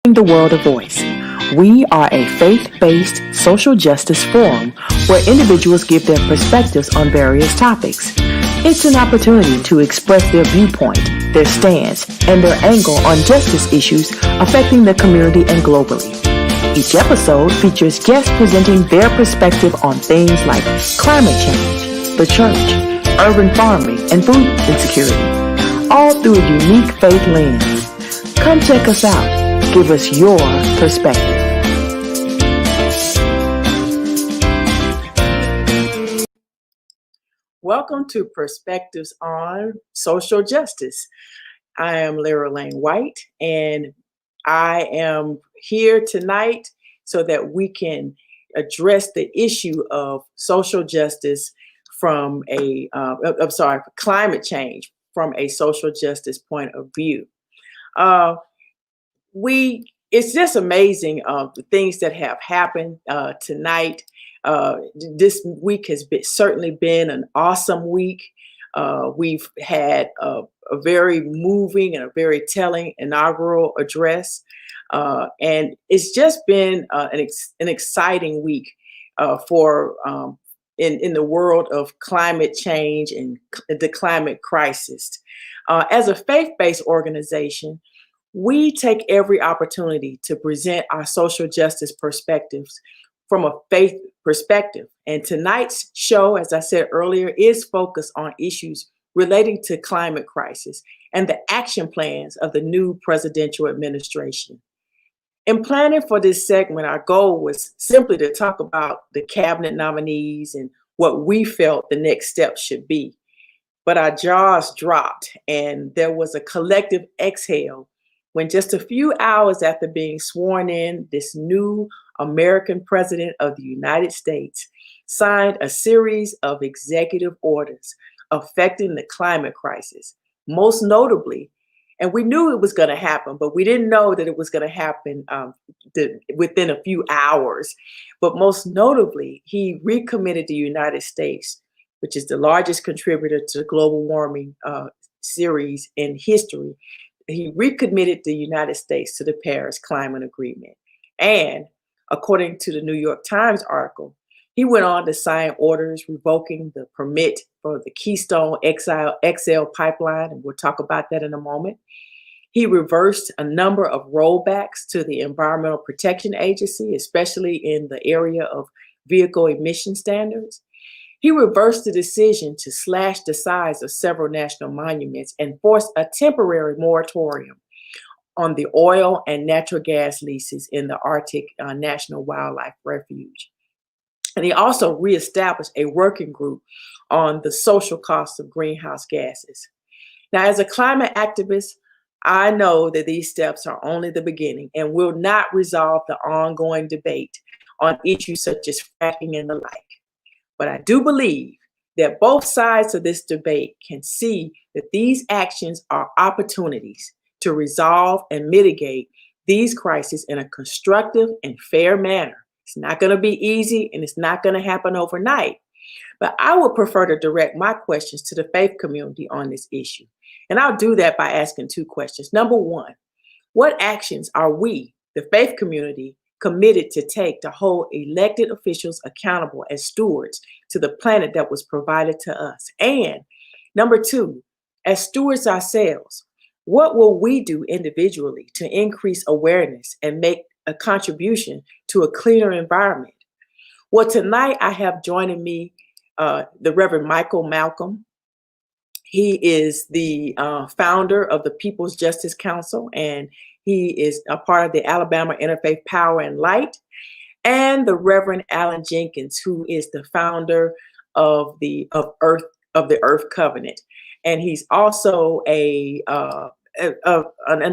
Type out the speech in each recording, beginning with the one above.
Giving the World a Voice. We are a faith-based social justice forum where individuals give their perspectives on various topics. It's an opportunity to express their viewpoint, their stance, and their angle on justice issues affecting the community and globally. Each episode features guests presenting their perspective on things like climate change, the church, urban farming, and food insecurity, all through a unique faith lens. Come check us out. Give us your perspective. Welcome to Perspectives on Social Justice. I am Lyra Lane White, and I am here tonight so that we can address the issue of social justice from climate change from a social justice point of view. It's just amazing the things that have happened tonight. This week has certainly been an awesome week. We've had a very moving and a very telling inaugural address. And it's just been an exciting week in the world of climate change and the climate crisis. As a faith-based organization, we take every opportunity to present our social justice perspectives from a faith perspective. And tonight's show, as I said earlier, is focused on issues relating to climate crisis and the action plans of the new presidential administration. In planning for this segment, our goal was simply to talk about the cabinet nominees and what we felt the next step should be. But our jaws dropped and there was a collective exhale when just a few hours after being sworn in, this new American president of the United States signed a series of executive orders affecting the climate crisis, most notably, and we knew it was going to happen, but we didn't know that it was going to happen within a few hours. But most notably, he recommitted the United States, which is the largest contributor to global warming series in history. He recommitted the United States to the Paris Climate Agreement. And according to the New York Times article, he went on to sign orders revoking the permit for the Keystone XL pipeline, and we'll talk about that in a moment. He reversed a number of rollbacks to the Environmental Protection Agency, especially in the area of vehicle emission standards. He reversed the decision to slash the size of several national monuments and forced a temporary moratorium on the oil and natural gas leases in the Arctic National Wildlife Refuge. And he also reestablished a working group on the social costs of greenhouse gases. Now, as a climate activist, I know that these steps are only the beginning and will not resolve the ongoing debate on issues such as fracking and the like. But I do believe that both sides of this debate can see that these actions are opportunities to resolve and mitigate these crises in a constructive and fair manner. It's not going to be easy and it's not going to happen overnight. But I would prefer to direct my questions to the faith community on this issue. And I'll do that by asking two questions. Number one, what actions are we, the faith community, committed to take to hold elected officials accountable as stewards to the planet that was provided to us? And number two, as stewards ourselves, what will we do individually to increase awareness and make a contribution to a cleaner environment? Well, tonight I have joining me the Reverend Michael Malcolm. He is the founder of the People's Justice Council, and he is a part of the Alabama Interfaith Power and Light, and the Reverend Alan Jenkins, who is the founder of the Earth Covenant, and he's also an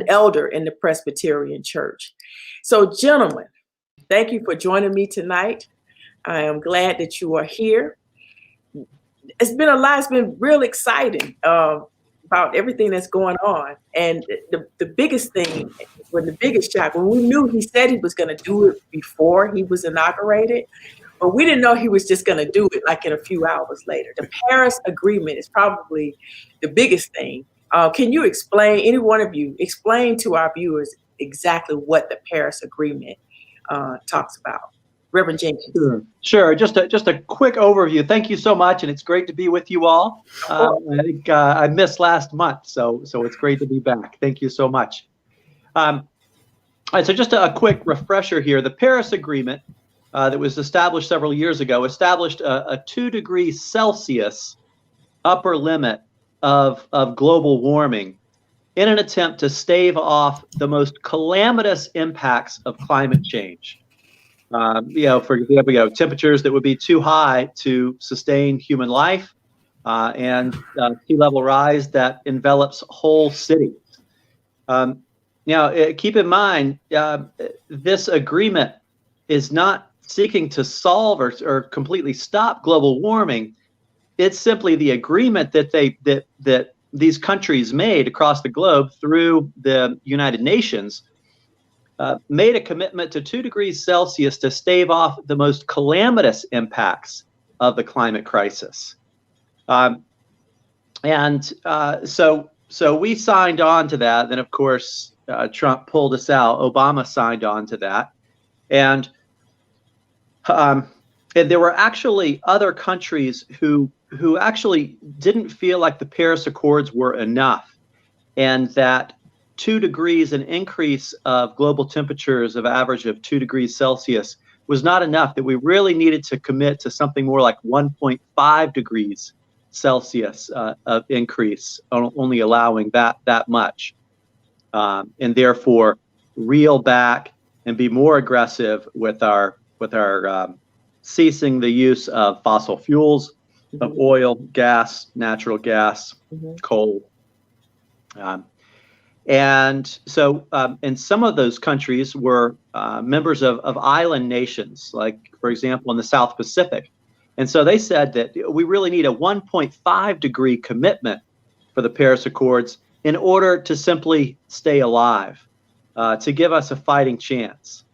elder in the Presbyterian Church. So, gentlemen, thank you for joining me tonight. I am glad that you are here. It's been a lot. It's been real exciting about everything that's going on. And the biggest thing, the biggest shock, when we knew he said he was going to do it before he was inaugurated, but we didn't know he was just going to do it like in a few hours later. The Paris Agreement is probably the biggest thing. Can you explain, any one of you, explain to our viewers exactly what the Paris Agreement talks about. Reverend Jenkins. Sure. Just a quick overview. Thank you so much, and it's great to be with you all. I think I missed last month, so it's great to be back. Thank you so much. All right, so just a quick refresher here. The Paris Agreement that was established several years ago established a 2 degrees Celsius upper limit of global warming in an attempt to stave off the most calamitous impacts of climate change. For example, temperatures that would be too high to sustain human life, and sea level rise that envelops whole cities. Keep in mind, this agreement is not seeking to solve or completely stop global warming. It's simply the agreement that these countries made across the globe through the United Nations, made a commitment to 2 degrees Celsius to stave off the most calamitous impacts of the climate crisis. So we signed on to that. Then, of course, Trump pulled us out. Obama signed on to that. And there were actually other countries who actually didn't feel like the Paris Accords were enough, and that 2 degrees, an increase of global temperatures of average of 2 degrees Celsius was not enough, that we really needed to commit to something more like 1.5 degrees Celsius of increase, only allowing that much, and therefore reel back and be more aggressive with our ceasing the use of fossil fuels, of oil, gas, natural gas, coal. And so and some of those countries were members of island nations, like, for example, in the South Pacific. And so they said that we really need a 1.5 degree commitment for the Paris Accords in order to simply stay alive, to give us a fighting chance.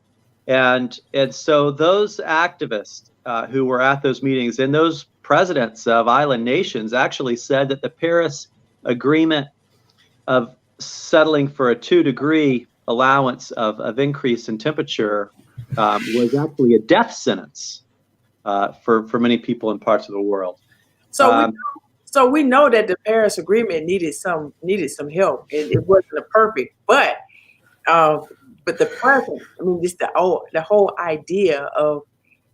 And so those activists who were at those meetings and those presidents of island nations actually said that the Paris Agreement of settling for a 2 degree allowance of increase in temperature was actually a death sentence for many people in parts of the world. So we know that the Paris Agreement needed some help. It wasn't a perfect, but the present, I mean, just the whole idea of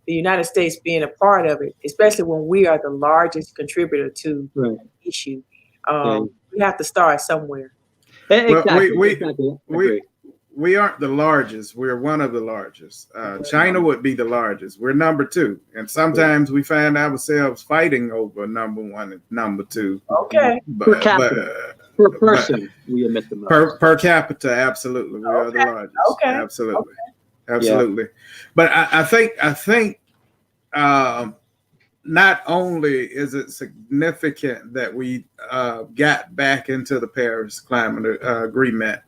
the United States being a part of it, especially when we are the largest contributor to the issue, we have to start somewhere. Exactly. We aren't the largest. We're one of the largest. China would be the largest. We're number 2. And sometimes we find ourselves fighting over number 1 and number 2. Okay. Per capita. Per person, we emit the most. Per capita, absolutely. We are the largest. Okay. Absolutely. Okay. Absolutely. Yeah. But I think not only is it significant that we got back into the Paris Climate Agreement,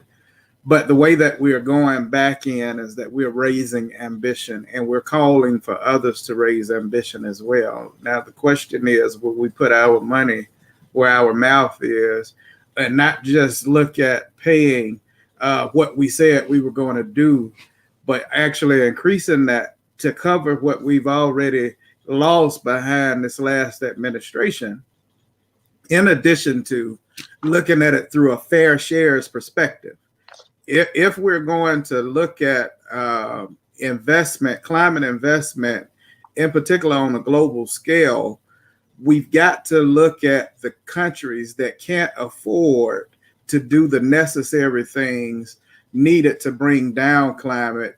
but the way that we are going back in is that we're raising ambition, and we're calling for others to raise ambition as well. Now, the question is, will we put our money where our mouth is and not just look at paying what we said we were going to do, but actually increasing that to cover what we've already lost behind this last administration, in addition to looking at it through a fair shares perspective. If we're going to look at investment, climate investment, in particular on a global scale, we've got to look at the countries that can't afford to do the necessary things needed to bring down climate,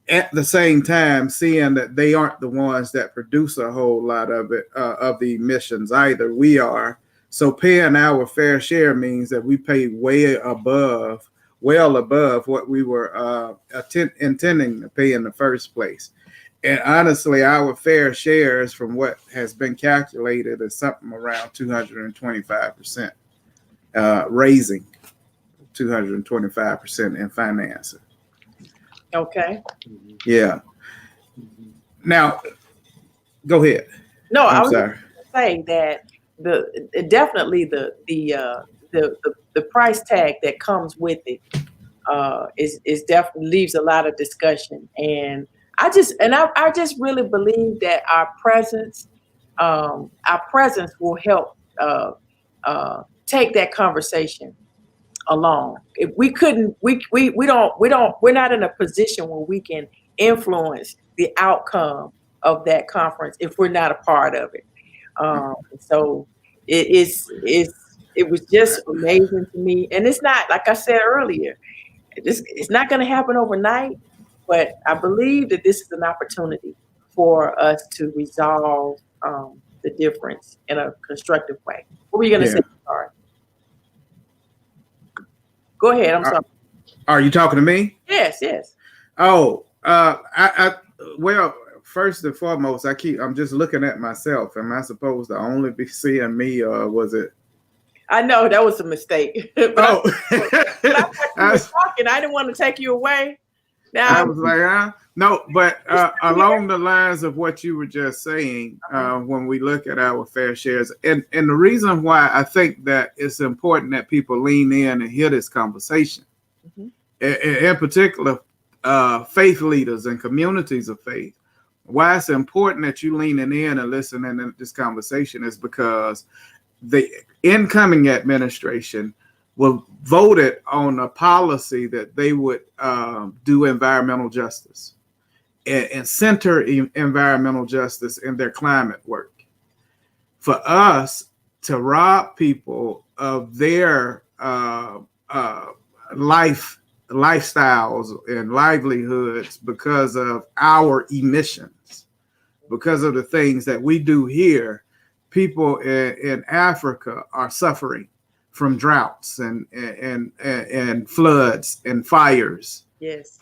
at the same time seeing that they aren't the ones that produce a whole lot of it, of the emissions either. We are. So paying our fair share means that we pay well above what we were intending to pay in the first place. And honestly, our fair shares, from what has been calculated, is something around 225%, raising 225% in financing. Okay. Yeah. Now, go ahead. No, I'm I was sorry. saying that definitely the price tag that comes with it is definitely leaves a lot of discussion. And I just really believe that our presence will help take that conversation along. If we couldn't, we're not in a position where we can influence the outcome of that conference if we're not a part of it. So it was just amazing to me. And it's not, like I said earlier, it's not going to happen overnight, but I believe that this is an opportunity for us to resolve the difference in a constructive way. What were you going to say? Sorry. Go ahead. I'm sorry. Are you talking to me? Yes, yes. Oh, well, first and foremost, I'm just looking at myself. Am I supposed to only be seeing me, or was it? I know that was a mistake. But oh, I was talking. I didn't want to take you away. Now I was like, huh? No, but along the lines of what you were just saying, when we look at our fair shares, and the reason why I think that it's important that people lean in and hear this conversation, in particular, faith leaders and communities of faith, why it's important that you leaning in and listening to this conversation is because the incoming administration voted on a policy that they would do environmental justice and center environmental justice in their climate work. For us to rob people of their lifestyles and livelihoods because of our emissions, because of the things that we do here, people in Africa are suffering from droughts and floods and fires. Yes.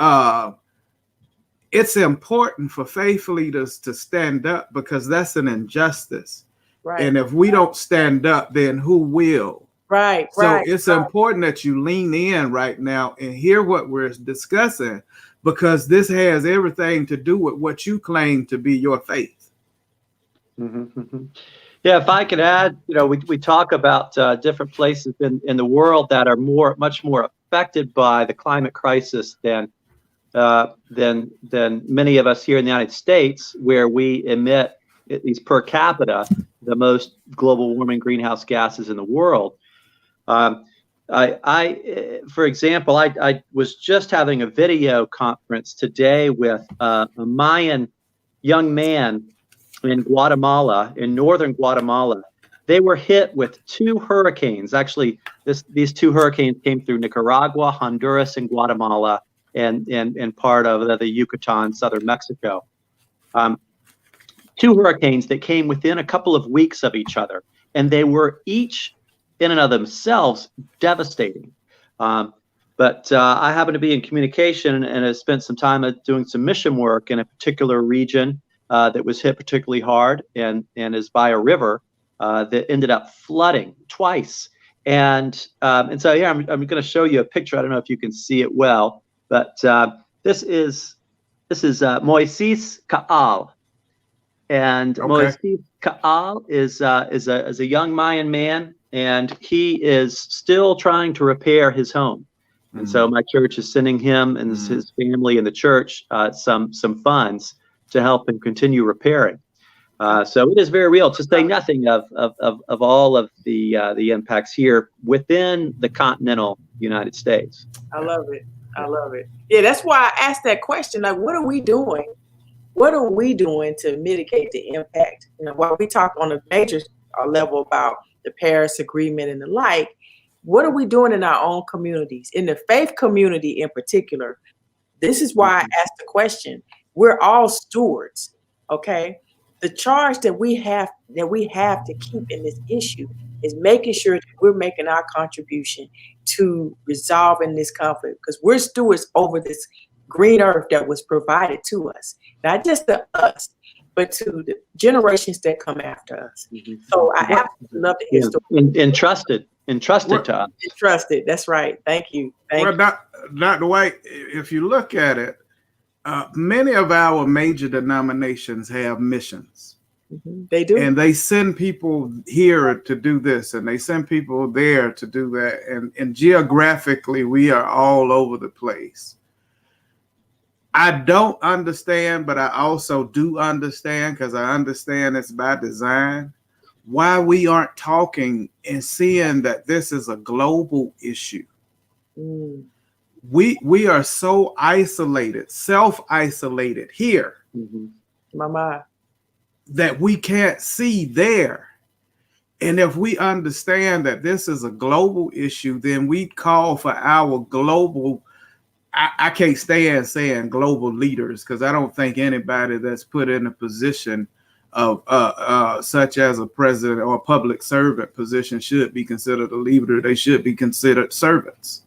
It's important for faith leaders to stand up because that's an injustice. Right. And if we don't stand up, then who will? Right. So it's important that you lean in right now and hear what we're discussing, because this has everything to do with what you claim to be your faith. Mm-hmm. Yeah, if I could add, we talk about different places in the world that are much more affected by the climate crisis than many of us here in the United States, where we emit, at least per capita, the most global warming greenhouse gases in the world. For example, I was just having a video conference today with a Mayan young man in Guatemala, in northern Guatemala. They were hit with 2 hurricanes. Actually, these 2 hurricanes came through Nicaragua, Honduras, and Guatemala, and part of the Yucatan, southern Mexico. 2 hurricanes that came within a couple of weeks of each other, and they were each in and of themselves devastating. But I happen to be in communication and have spent some time doing some mission work in a particular region that was hit particularly hard and is by a river that ended up flooding twice. And so here I'm going to show you a picture. I don't know if you can see it well, but this is Moises Kaal. And okay. Moises Kaal is a young Mayan man, and he is still trying to repair his home. And so my church is sending him and his family and the church some funds to help him continue repairing. So it is very real, to say nothing of all of the impacts here within the continental United States. I love it. I love it. Yeah, that's why I asked that question. Like, what are we doing? What are we doing to mitigate the impact? While we talk on a major level about the Paris Agreement and the like, what are we doing in our own communities, in the faith community in particular? This is why I asked the question. We're all stewards, okay? The charge that we have to keep in this issue is making sure that we're making our contribution to resolving this conflict, because we're stewards over this green earth that was provided to us, not just to us, but to the generations that come after us. So I absolutely love to hear stories. Entrusted to us. Entrusted, that's right. Thank you. Dr. White, if you look at it, many of our major denominations have missions. They do. And they send people here to do this, and they send people there to do that. And geographically, we are all over the place. I don't understand, but I also do understand, because I understand it's by design, why we aren't talking and seeing that this is a global issue. Mm. We are so isolated, self-isolated here, Mama, that we can't see there. And if we understand that this is a global issue, then we call for our global, I can't stand saying global leaders, because I don't think anybody that's put in a position of such as a president or a public servant position should be considered a leader. They should be considered servants.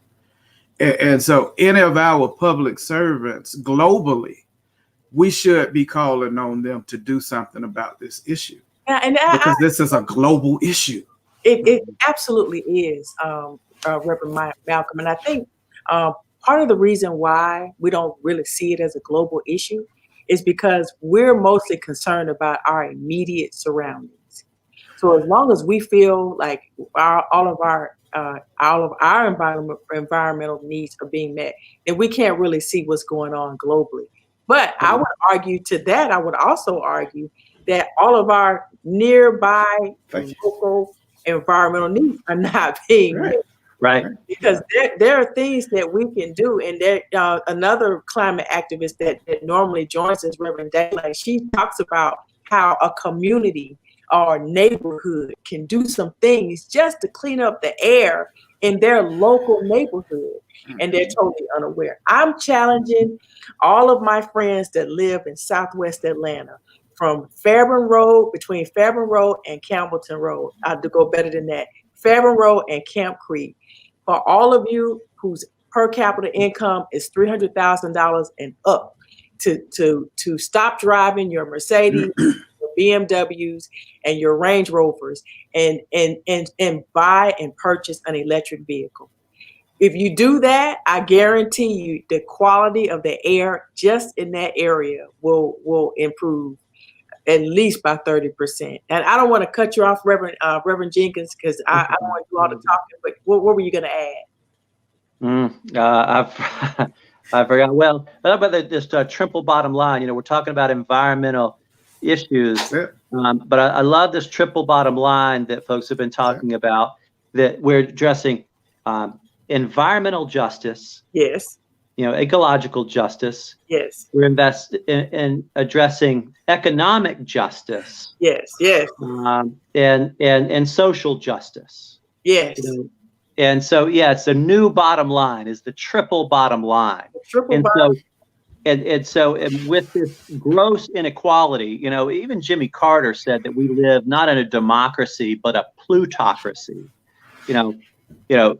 And so any of our public servants globally, we should be calling on them to do something about this issue. Because this is a global issue. It absolutely is, Reverend Malcolm. And I think part of the reason why we don't really see it as a global issue is because we're mostly concerned about our immediate surroundings. So as long as we feel like all of our environmental needs are being met, then we can't really see what's going on globally. But I would argue to that. I would also argue that all of our nearby local environmental needs are not being met. Right. Because there are things that we can do. And there, another climate activist that normally joins us, Reverend Daylight, she talks about how a community or neighborhood can do some things just to clean up the air in their local neighborhood. And they're totally unaware. I'm challenging all of my friends that live in Southwest Atlanta, from Fairburn Road, between Fairburn Road and Campbellton Road, to go better than that, Fairburn Road and Camp Creek. For all of you whose per capita income is $300,000 and up, to stop driving your Mercedes, your BMWs, and your Range Rovers, and buy and purchase an electric vehicle. If you do that, I guarantee you the quality of the air just in that area will improve at least by 30%. And I don't want to cut you off, Reverend Jenkins, because I don't want to do all the talking, but what were you going to add? I forgot. Well, about this triple bottom line, we're talking about environmental issues, but I love this triple bottom line that folks have been talking about, that we're addressing environmental justice. Yes. Ecological justice. Yes. We're invested in addressing economic justice. Yes. Yes. And social justice. Yes. And so, it's the new bottom line, is the triple bottom line. And with this gross inequality, even Jimmy Carter said that we live not in a democracy but a plutocracy. To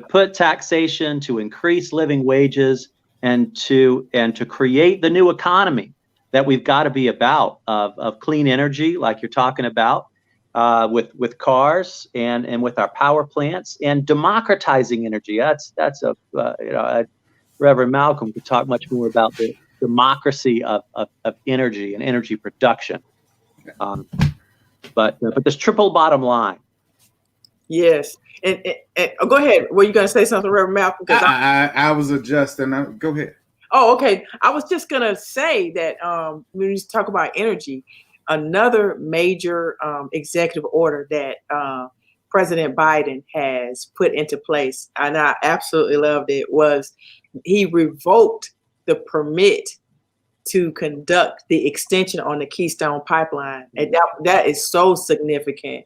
put taxation, to increase living wages, and to create the new economy that we've got to be about, of clean energy, like you're talking about, with cars and with our power plants, and democratizing energy. That's Reverend Malcolm could talk much more about the democracy of energy and energy production. But this triple bottom line. Yes. And go ahead. Were you going to say something, Reverend Malcolm? I was adjusting. Go ahead. Oh, okay. I was just going to say that when we talk about energy, another major executive order that President Biden has put into place, and I absolutely loved it, was he revoked the permit to conduct the extension on the Keystone Pipeline. And that is so significant.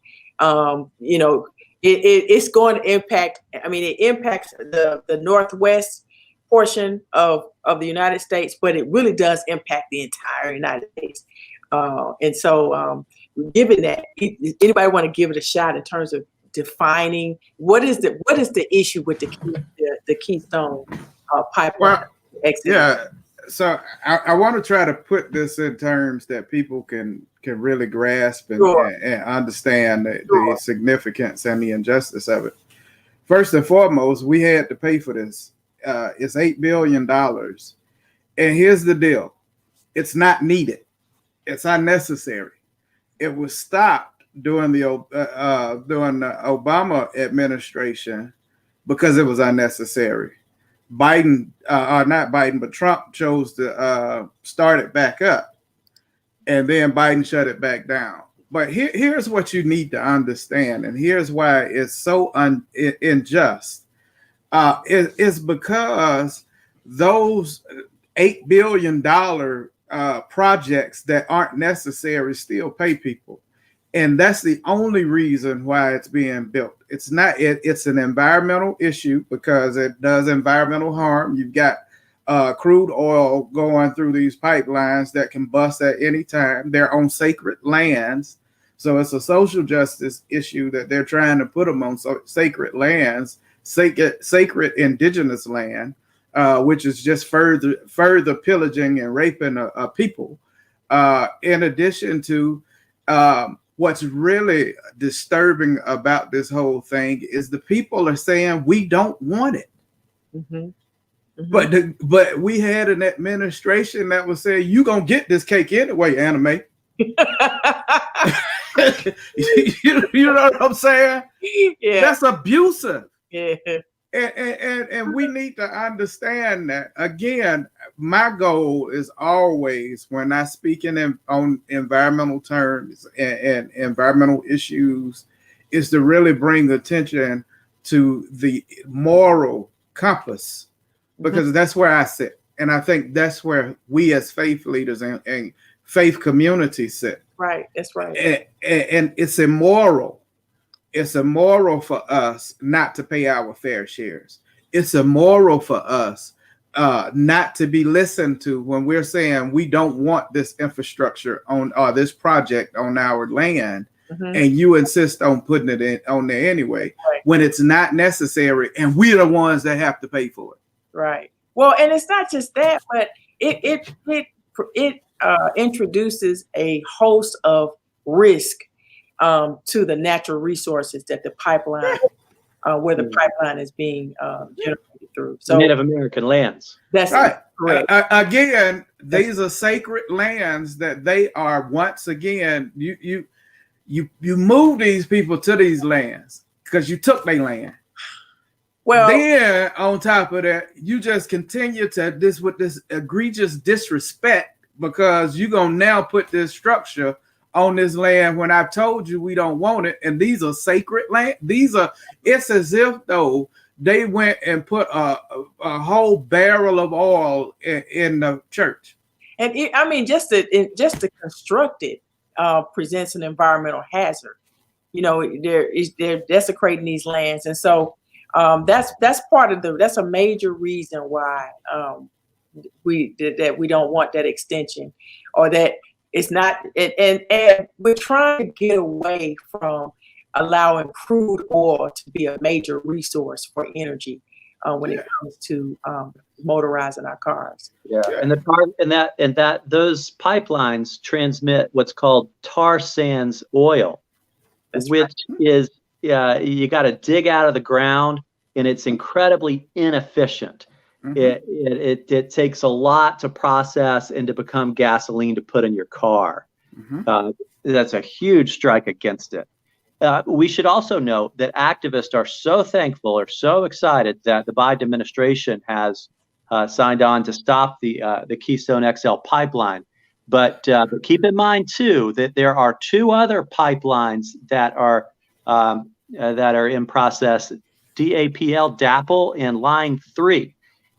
It's going to impact, it impacts the Northwest portion of the United States, but it really does impact the entire United States. And so given that, anybody want to give it a shot in terms of defining what is the issue with the Keystone Pipeline? Well, so I want to try to put this in terms that people can really grasp and understand the significance and the injustice of it. First and foremost, we had to pay for this. It's $8 billion. And here's the deal. It's not needed. It's unnecessary. It was stopped during the Obama administration because it was unnecessary. Biden, or not Biden, but Trump chose to start it back up, and then Biden shut it back down. But here's what you need to understand, and here's why it's so unjust. It's because those $8 billion projects that aren't necessary still pay people. And that's the only reason why it's being built. It's not, it's an environmental issue because it does environmental harm. You've got crude oil going through these pipelines that can bust at any time. They're on sacred lands. So it's a social justice issue that they're trying to put them on sacred lands, sacred indigenous land, which is just further pillaging and raping people. In addition to what's really disturbing about this whole thing is the people are saying we don't want it. Mm-hmm. Mm-hmm. But we had an administration that was saying you gonna get this cake anyway, anime. you know what I'm saying? Yeah, that's abusive. Yeah. And we need to understand that. Again, my goal is always, when I speak on environmental terms and environmental issues, is to really bring attention to the moral compass, because that's where I sit. And I think that's where we as faith leaders and faith communities sit. Right, that's right. And it's immoral. It's immoral for us not to pay our fair shares. It's immoral for us not to be listened to when we're saying we don't want this infrastructure on or this project on our land, and you insist on putting it on there anyway, when it's not necessary, and we're the ones that have to pay for it. Right. Well, and it's not just that, but it introduces a host of risk to the natural resources that the pipeline, where the pipeline is being generated through. So Native American lands. That's right. Correct. Again, these are sacred lands that they are. Once again, you move these people to these lands because you took their land. Well, then on top of that, you just continue to with this egregious disrespect because you're gonna now put this structure on this land when I've told you we don't want it, and these are sacred land. It's as if though they went and put a whole barrel of oil in the church. And just to construct it presents an environmental hazard. You know, they're desecrating these lands, and so that's part of that's a major reason why we don't want that extension, or that. It's not, and we're trying to get away from allowing crude oil to be a major resource for energy when it comes to motorizing our cars. Yeah, and those pipelines transmit what's called tar sands oil, which is you got to dig out of the ground, and it's incredibly inefficient. Mm-hmm. It takes a lot to process and to become gasoline to put in your car. Mm-hmm. That's a huge strike against it. We should also note that activists are so thankful or so excited that the Biden administration has signed on to stop the Keystone XL pipeline. But keep in mind too that there are two other pipelines that are in process: DAPL and Line 3.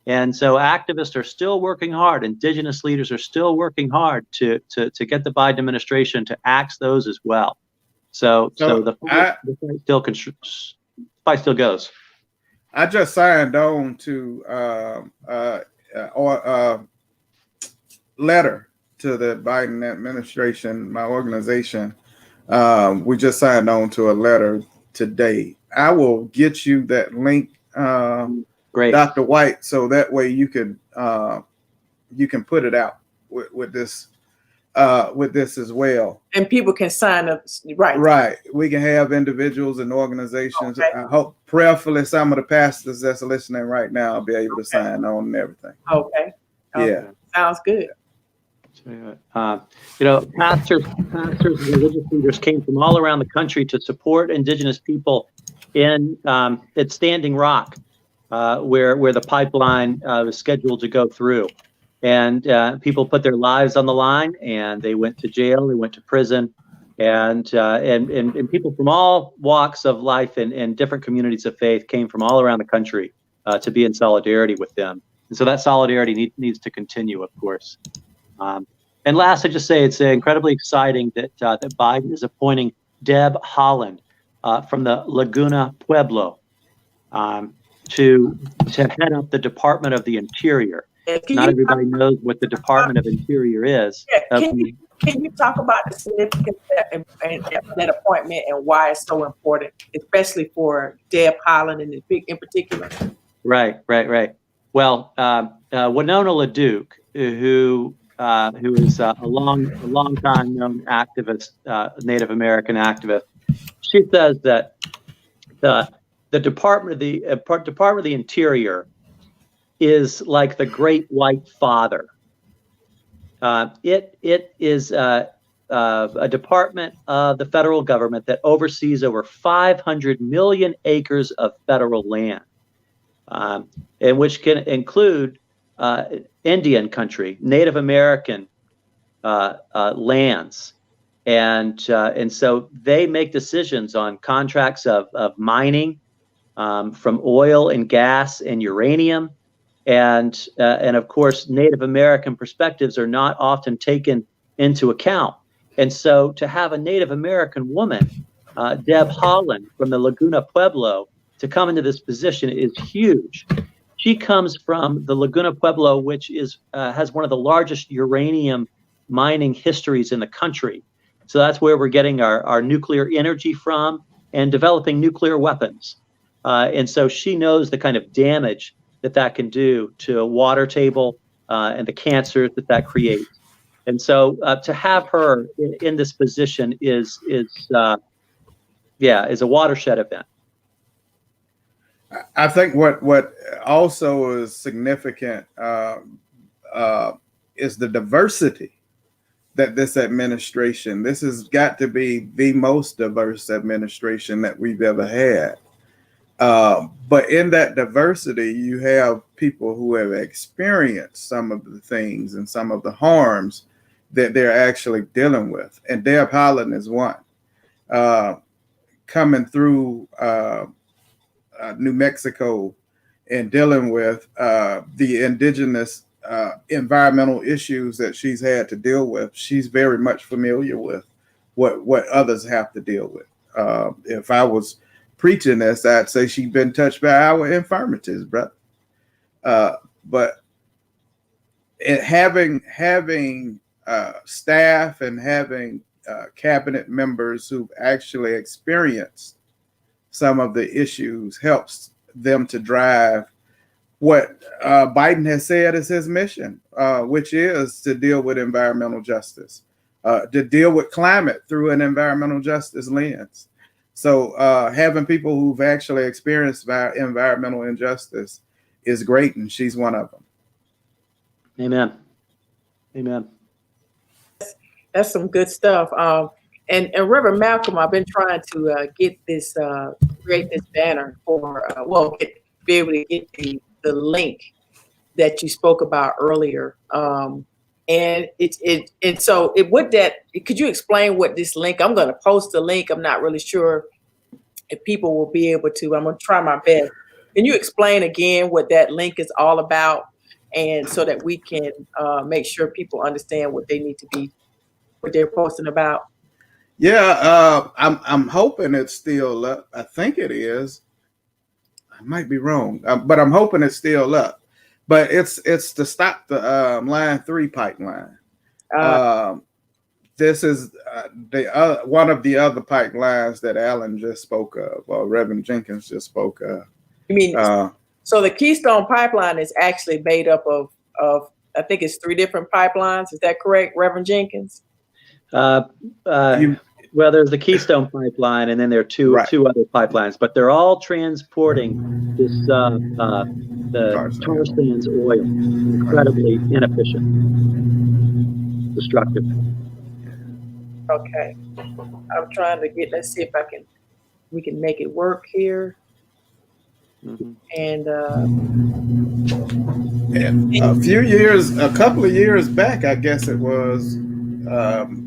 And so activists are still working hard. Indigenous leaders are still working hard to get the Biden administration to axe those as well. So the fight still goes. I just signed on to letter to the Biden administration, my organization. We just signed on to a letter today. I will get you that link. Great, Dr. White, so that way you can put it out with this as well, and people can sign up. Right. We can have individuals and organizations. Okay. I hope prayerfully some of the pastors that's listening right now will be able to sign on and everything. Okay. Yeah. Sounds good. Pastors and religious leaders came from all around the country to support indigenous people in at Standing Rock, where the pipeline was scheduled to go through. And people put their lives on the line, and they went to jail, they went to prison, and people from all walks of life and different communities of faith came from all around the country to be in solidarity with them. And so that solidarity needs to continue, of course. And last, I just say it's incredibly exciting that Biden is appointing Deb Haaland from the Laguna Pueblo to head up the Department of the Interior. Not everybody knows what the Department of Interior is. Can you talk about the significance of that appointment and why it's so important, especially for Deb Haaland in particular? Right. Well, Winona LaDuke, who is a long time known activist, Native American activist, she says that the Department of the Interior is like the Great White Father. It is a department of the federal government that oversees over 500 million acres of federal land, and which can include Indian country, Native American lands, and so they make decisions on contracts of mining from oil and gas and uranium. And of course, Native American perspectives are not often taken into account. And so to have a Native American woman, Deb Haaland from the Laguna Pueblo, to come into this position is huge. She comes from the Laguna Pueblo, which has one of the largest uranium mining histories in the country. So that's where we're getting our nuclear energy from and developing nuclear weapons. And so she knows the kind of damage that can do to a water table and the cancers that creates. And so to have her in this position is a watershed event. I think what also is significant is the diversity that this has got to be the most diverse administration that we've ever had. But in that diversity, you have people who have experienced some of the things and some of the harms that they're actually dealing with. And Deb Haaland is one. Coming through New Mexico and dealing with the indigenous environmental issues that she's had to deal with, she's very much familiar with what others have to deal with. If I was preaching this, I'd say she's been touched by our infirmities, brother. But having staff and having cabinet members who've actually experienced some of the issues helps them to drive what Biden has said is his mission, which is to deal with environmental justice, to deal with climate through an environmental justice lens. So having people who've actually experienced environmental injustice is great, and she's one of them. Amen. That's some good stuff. And Reverend Malcolm, I've been trying to get this, create this banner for, be able to get the link that you spoke about earlier. Could you explain what this link? I'm going to post the link. I'm not really sure if people will be able to. I'm going to try my best. Can you explain again what that link is all about, and so that we can make sure people understand what they need to be, what they're posting about? Yeah, I'm hoping it's still up. I think it is. I might be wrong, but I'm hoping it's still up. But it's to stop the Line 3 pipeline. This is one of the other pipelines that Alan just spoke of, or Reverend Jenkins just spoke of. You mean so the Keystone Pipeline is actually made up of I think it's 3 different pipelines. Is that correct, Reverend Jenkins? Well, there's the Keystone Pipeline, and then there are two other pipelines, but they're all transporting this the tar sands oil, incredibly inefficient. destructive. Okay. I'm trying to let's see if we can make it work here. Mm-hmm. And a couple of years back, I guess it was,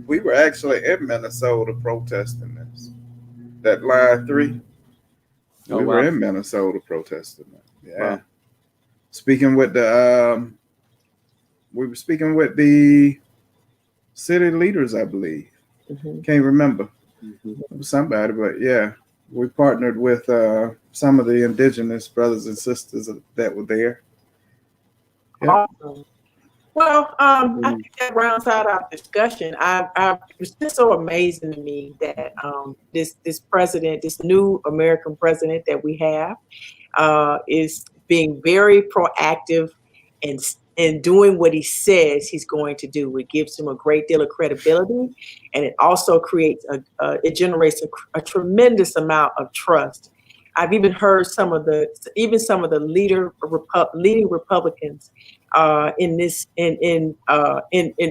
we were actually in Minnesota protesting this. That line 3. Oh, We wow. were in Minnesota protesting that. Yeah. Wow. Speaking with we were speaking with the city leaders, I believe. mm-hmm. Can't remember. Mm-hmm. It was somebody, but yeah, we partnered with some of the indigenous brothers and sisters that were there. Yeah. Awesome. Well, I think that rounds out our discussion. It's just so amazing to me that this president, this new American president that we have, is being very proactive and doing what he says he's going to do. It gives him a great deal of credibility, and it also it generates a tremendous amount of trust. I've even heard some of the leading Republicans in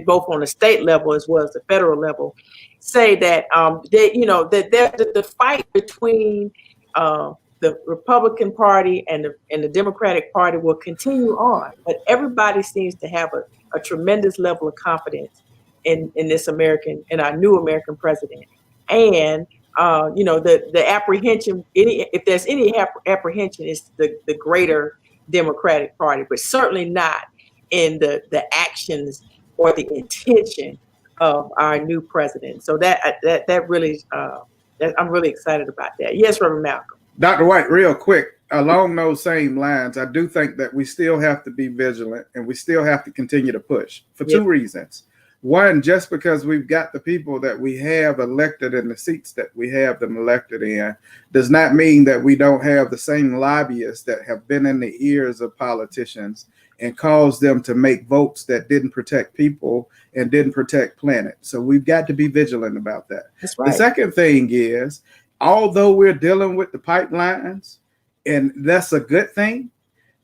both on the state level as well as the federal level say that the fight between the Republican Party and the Democratic Party will continue on, but everybody seems to have a tremendous level of confidence in our new American president. And the apprehension, if there's any apprehension, is the greater Democratic Party, but certainly not in the actions or the intention of our new president. So that really, I'm really excited about that. Yes, Reverend Malcolm. Dr. White, real quick, along those same lines, I do think that we still have to be vigilant and we still have to continue to push for two reasons. One, just because we've got the people that we have elected in the seats that we have them elected in does not mean that we don't have the same lobbyists that have been in the ears of politicians and caused them to make votes that didn't protect people and didn't protect planet. So we've got to be vigilant about that. That's right. The second thing is, although we're dealing with the pipelines, and that's a good thing,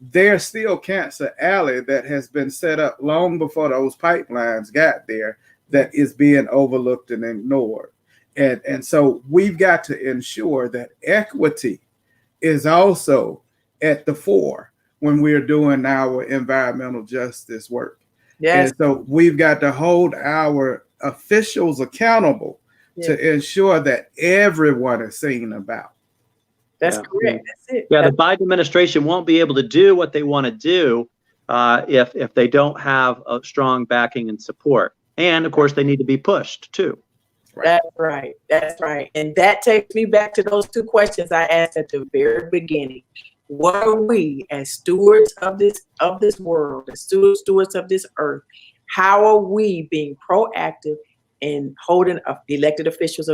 there's still Cancer Alley that has been set up long before those pipelines got there that is being overlooked and ignored. And so we've got to ensure that equity is also at the fore when we're doing our environmental justice work. Yes. And so we've got to hold our officials accountable to ensure that everyone is seen about. That's correct. That's it. Yeah, the Biden administration won't be able to do what they want to do if they don't have a strong backing and support. And of course, they need to be pushed too. That's right. That's right. And that takes me back to those two questions I asked at the very beginning. What are we as stewards of this world, as stewards of this earth? How are we being proactive in holding elected officials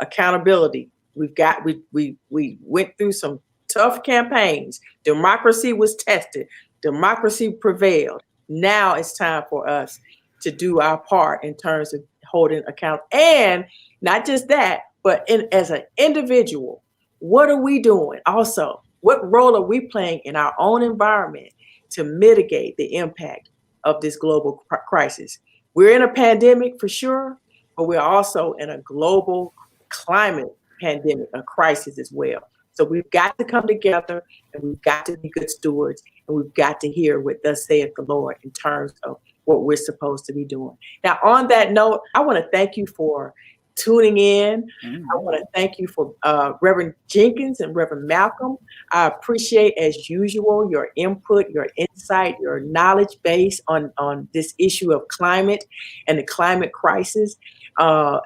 accountability? We went through some tough campaigns. Democracy was tested. Democracy prevailed. Now it's time for us to do our part in terms of holding account. And not just that, but as an individual, what are we doing? Also, what role are we playing in our own environment to mitigate the impact of this global crisis? We're in a pandemic for sure, but we're also in a global climate pandemic, a crisis as well. So we've got to come together and we've got to be good stewards and we've got to hear what thus saith the Lord in terms of what we're supposed to be doing. Now, on that note, I want to thank you for tuning in. I want to thank you for Reverend Jenkins and Reverend Malcolm. I appreciate, as usual, your input, your insight, your knowledge base on this issue of climate and the climate crisis. I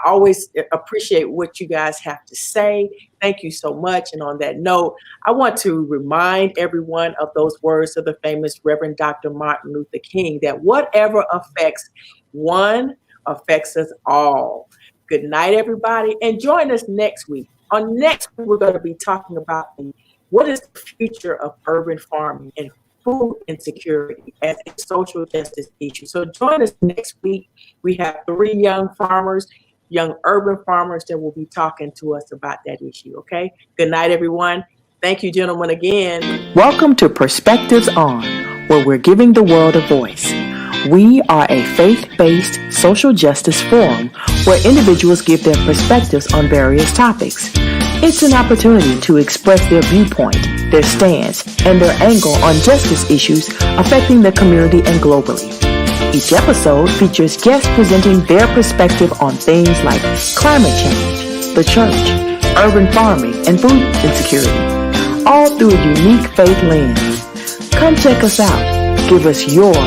always appreciate what you guys have to say. Thank you so much. And on that note, I want to remind everyone of those words of the famous Reverend Dr. Martin Luther King, that whatever affects one affects us all. Good night, everybody. And join us next week. On next week, we're going to be talking about what is the future of urban farming and food insecurity as a social justice issue. So join us next week. We have 3 young urban farmers that will be talking to us about that issue. Okay. Good night, everyone. Thank you, gentlemen, again. Welcome to Perspectives On, where we're giving the world a voice. We are a faith-based social justice forum where individuals give their perspectives on various topics. It's an opportunity to express their viewpoint, their stance, and their angle on justice issues affecting the community and globally. Each episode features guests presenting their perspective on things like climate change, the church, urban farming, and food insecurity, all through a unique faith lens. Come check us out. Give us your